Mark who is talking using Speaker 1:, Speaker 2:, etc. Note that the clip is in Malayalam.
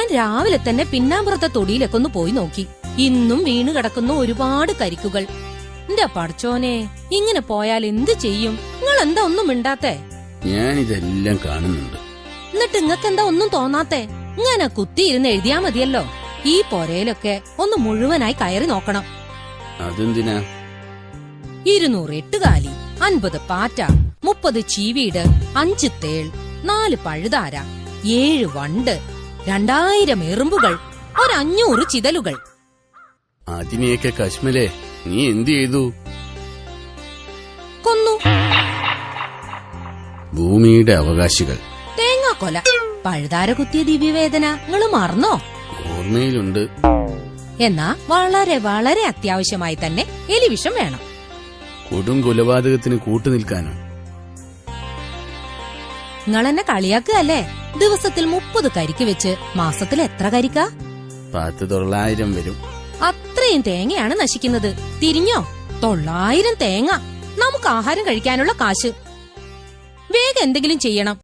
Speaker 1: ഞാൻ രാവിലെ തന്നെ പിന്നാമ്പുറത്തെ തൊടിയിലൊക്കെ ഒന്ന് പോയി നോക്കി. ഇന്നും വീണ് കിടക്കുന്ന ഒരുപാട് കരിക്കുകൾ. എന്റെ പടച്ചോനെ, ഇങ്ങനെ പോയാൽ എന്ത് ചെയ്യും? നിങ്ങൾ എന്താ ഒന്നും മിണ്ടാത്തേ?
Speaker 2: ഞാനിതെല്ലാം കാണുന്നുണ്ട്.
Speaker 1: എന്നിട്ട് ഇങ്ങക്കെന്താ ഒന്നും തോന്നാത്തേ? ഇങ്ങനെ കുത്തിയിരുന്ന് എഴുതിയാ മതിയല്ലോ. ഈ പൊരയിലൊക്കെ ഒന്ന് മുഴുവനായി കയറി നോക്കണം.
Speaker 2: അതെന്തിനാ?
Speaker 1: 200 എട്ടുകാലി, 50 പാറ്റ, 30 ചീവീട്, 5 തേൾ, 4 പഴുതാര, 7 വണ്ട്, 2000 എറുമ്പുകൾ, 500 ചിതലുകൾ.
Speaker 2: അതിനെയൊക്കെ കശ്മലേ നീ എന്ത് ചെയ്തു?
Speaker 1: കൊന്നു.
Speaker 2: ഭൂമിയുടെ അവകാശികൾ.
Speaker 1: തേങ്ങാക്കൊല, പഴുതാര കുത്തിയ ദിവ്യവേദന നിങ്ങള് മറന്നോ?
Speaker 2: ഓർമ്മയിലുണ്ട്.
Speaker 1: എന്നാ വളരെ വളരെ അത്യാവശ്യമായി തന്നെ എലിവിഷം വേണം.
Speaker 2: കൊടും കൊലപാതകത്തിന് കൂട്ടുനിൽക്കാനോ?
Speaker 1: നിങ്ങളെന്നെ കളിയാക്കുകയല്ലേ? ദിവസത്തിൽ 30 കരിക്ക് വെച്ച് മാസത്തിൽ എത്ര കരിക്ക?
Speaker 2: 900 വരും.
Speaker 1: അത്രയും തേങ്ങയാണ് നശിക്കുന്നത്. തിരിഞ്ഞോ? 900 തേങ്ങ. നമുക്ക് ആഹാരം കഴിക്കാനുള്ള കാശ്. വേഗം എന്തെങ്കിലും ചെയ്യണം.